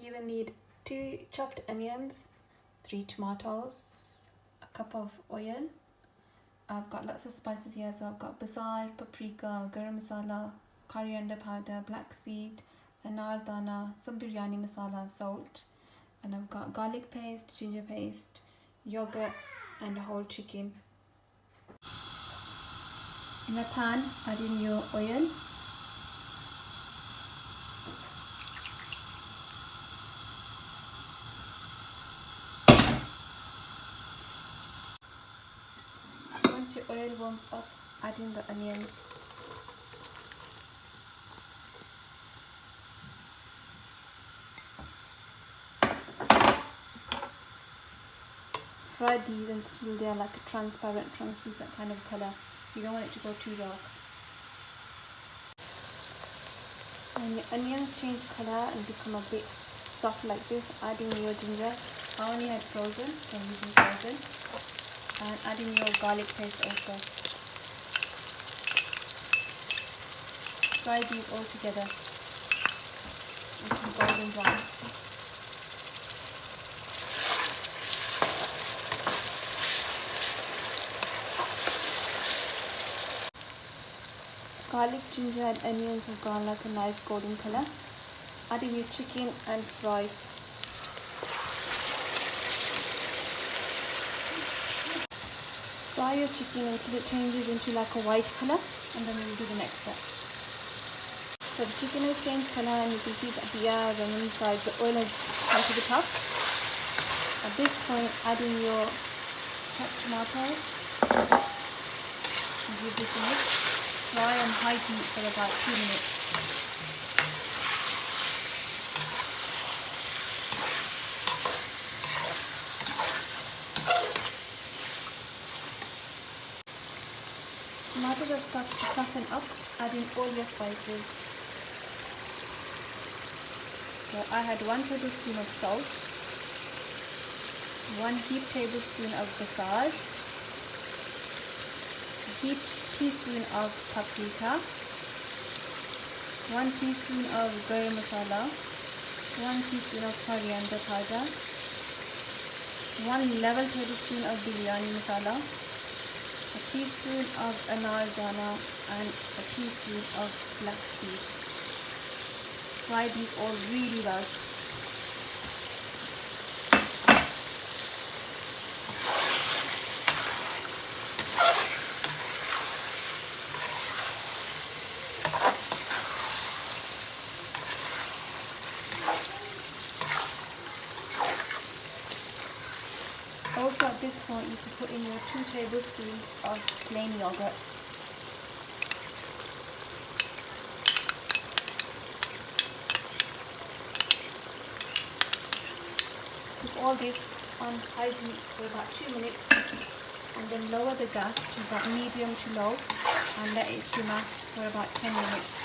you will need 2 chopped onions, 3 tomatoes, a cup of oil. I've got lots of spices here, so I've got basil, paprika, garam masala, coriander powder, black seed, anar dana, some biryani masala, salt, and I've got garlic paste, ginger paste, yogurt, and a whole chicken. In a pan, add in your oil. Once your oil warms up, add in the onions. Fry these until they are like a transparent, translucent kind of colour. You don't want it to go too dark. When your onions change colour and become a bit soft like this, add in your ginger. I only had frozen, so I'm using frozen. And add in your garlic paste also. Fry these all together until golden brown. Garlic, ginger and onions have gone like a nice golden colour. Add in your chicken and fry. Fry your chicken until it changes into like a white colour, and then we'll do the next step. So the chicken has changed colour, and you can see that the ears and inside the oil has come to the top. At this point, add in your chopped tomatoes. Give this a mix. Fry on high heat for about 2 minutes. Tomatoes have started to soften up. Add in all your spices. So I had 1 tablespoon of salt, 1 heaped tablespoon of basil, a heaped teaspoon of paprika, 1 teaspoon of garam masala, 1 teaspoon of coriander powder, 1 level tablespoon of biryani masala, a teaspoon of anar dana, and a teaspoon of black seed. Fry these all really well. Also at this point you can put in your 2 tablespoons of plain yogurt. Cook all this on high heat for about 2 minutes, and then lower the gas to about medium to low and let it simmer for about 10 minutes.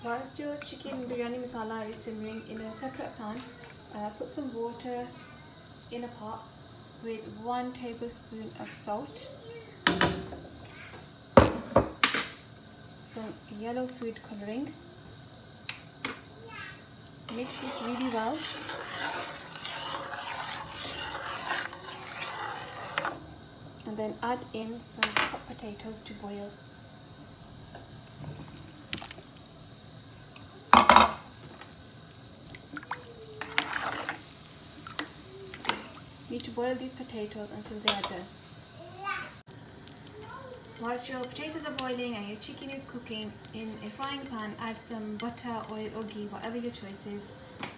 Whilst your chicken biryani masala is simmering, in a separate pan, put some water in a pot with 1 tablespoon of salt, some yellow food colouring. Mix this really well. And then add in some hot potatoes to boil. Need to boil these potatoes until they are done. Whilst your potatoes are boiling and your chicken is cooking, in a frying pan add some butter, oil or ghee, whatever your choice is,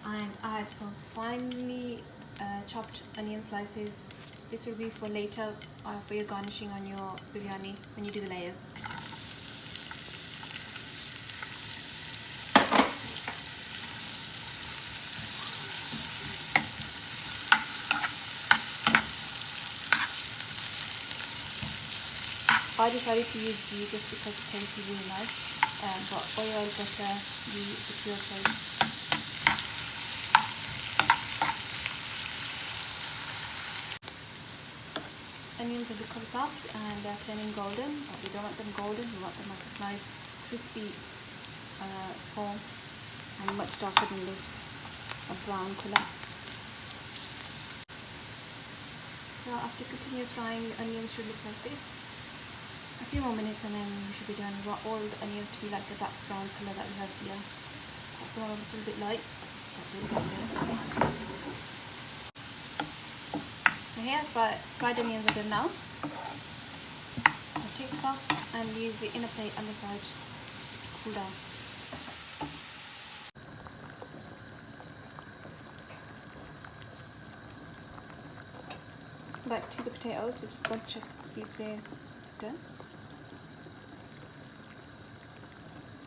and add some finely chopped onion slices. This will be for later for your garnishing on your biryani when you do the layers. I decided to use ghee just because it tastes really nice, but oil, butter, ghee is your choice. Onions have become soft and they're turning golden, but we don't want them golden, we want them like a nice crispy form and much darker than this, a brown colour. So after continuous frying, the onions should look like this. A few more minutes and then we should be done. We want all the onions to be like the dark brown colour that we have here. Some of them are still a bit light, but we'll get there. So here, fried onions are done now. I'll take this off and leave the inner plate on the side to cool down. Back to the potatoes, we're just going to check to see if they're done.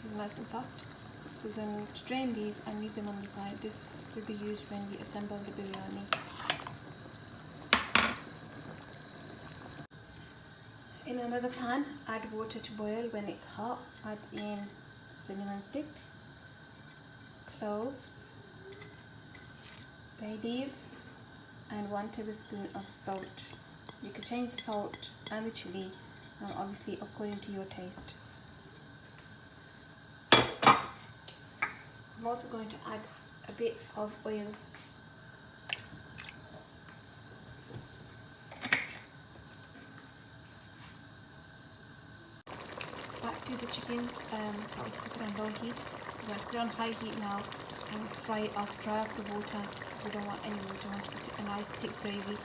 These are nice and soft. So we're going to drain these and leave them on the side. This will be used when we assemble the biryani. In another pan, add water to boil. When it's hot, add in cinnamon stick, cloves, bay leaf, and 1 tablespoon of salt. You can change the salt and the chilli, obviously according to your taste. I'm also going to add a bit of oil. Back to the chicken that was cooked on low heat. We're going to put it on high heat now and fry it off, dry off the water. We don't want any water, we want a nice thick gravy.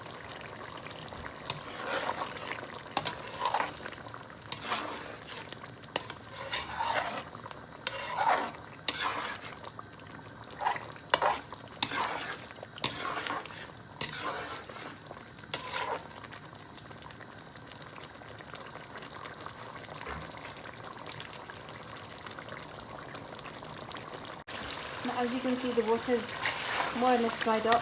Now, as you can see, the water is more or less dried up.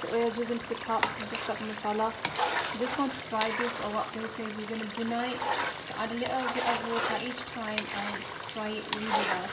The oil goes into the top. We just got the masala. We just want to fry this, or what they would say, we're going to bunai. So add a little bit of water each time and fry it really well.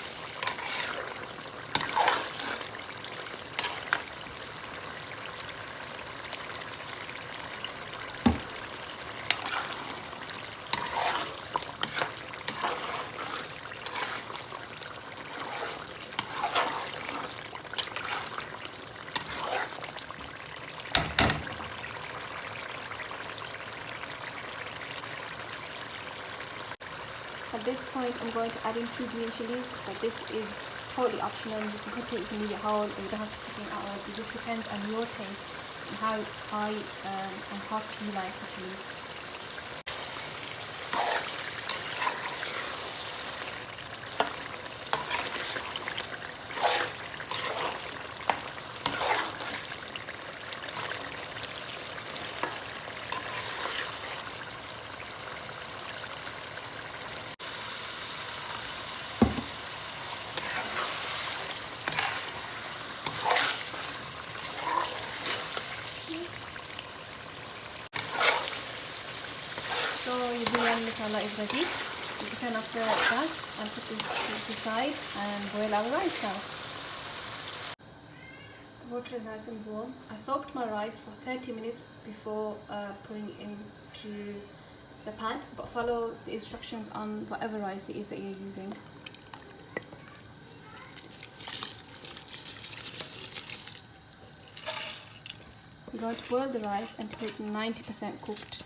At this point, I'm going to add in 2 green chilies, but this is totally optional. You can cook it, you can leave it whole, or you don't have to cook it out. It just depends on your taste and how high and hot you like the chilies. So your biryani masala is ready. You can turn off the gas and put this to the side and boil our rice now. The water is nice and warm. I soaked my rice for 30 minutes before putting it into the pan, but follow the instructions on whatever rice it is that you're using. You're going to boil the rice until it's 90% cooked.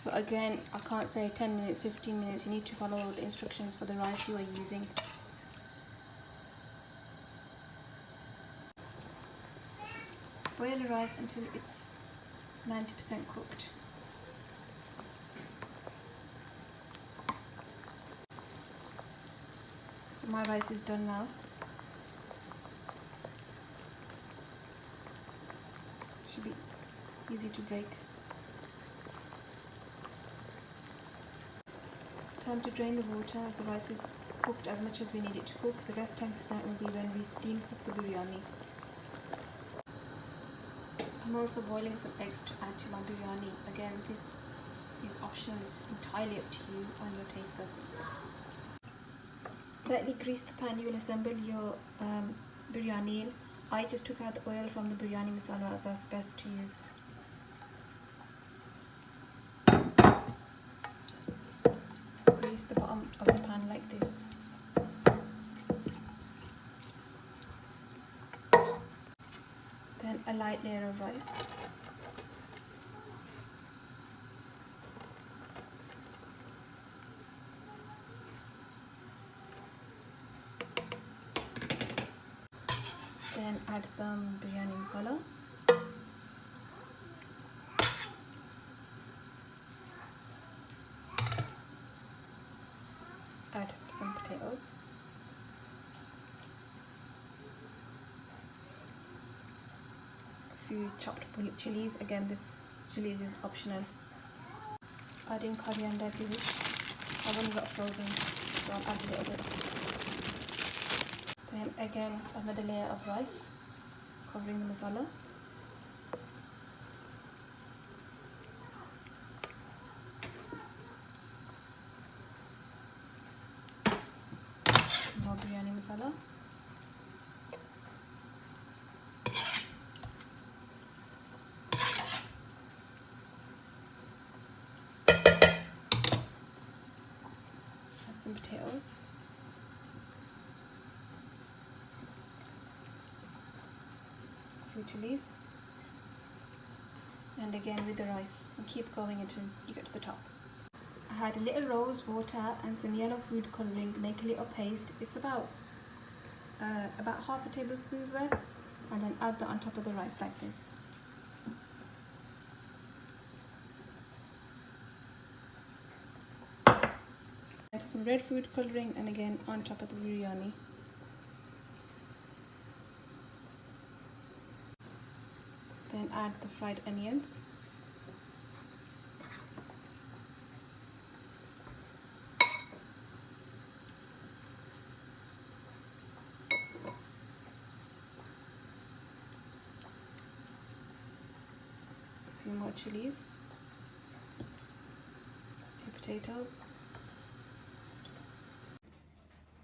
So again, I can't say 10 minutes, 15 minutes, you need to follow the instructions for the rice you are using. So boil the rice until it's 90% cooked. So my rice is done now. Should be easy to break. Time to drain the water as the rice is cooked as much as we need it to cook. The rest 10% will be when we steam cook the biryani. I'm also boiling some eggs to add to my biryani. Again, this is optional, it's entirely up to you on your taste buds. Lightly grease the pan you will assemble your biryani in. I just took out the oil from the biryani masala as that's best to use. Grease the bottom of the pan like this. Then a light layer of rice. Then add some biryani masala. Add some potatoes. A few chopped bullet chilies. Again, this chilies is optional. Add in coriander if you wish. I've only got frozen, so I'll add a little bit. Then again, another layer of rice covering the masala. More biryani masala. Add some potatoes. Few chilies, and again with the rice, and keep going until you get to the top. I had a little rose water and some yellow food colouring, make a little paste. It's about half a tablespoon's worth, and then add that on top of the rice like this. And for some red food colouring, and again on top of the biryani. Then add the fried onions. A few more chilies. A few potatoes.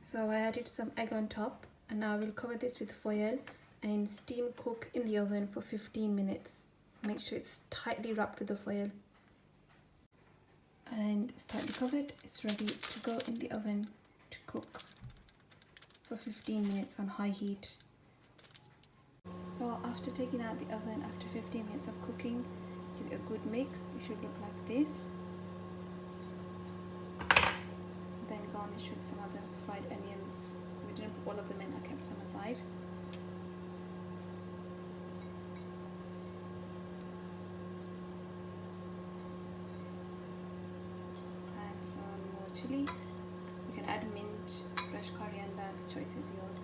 So I added some egg on top, and now I will cover this with foil and steam cook in the oven for 15 minutes. Make sure it's tightly wrapped with the foil. And it's tightly covered. It's ready to go in the oven to cook for 15 minutes on high heat. So after taking out the oven, after 15 minutes of cooking, give it a good mix. It should look like this. Then garnish with some other fried onions. So we didn't put all of them in, I kept some aside. Some more chili. You can add mint, fresh coriander, the choice is yours.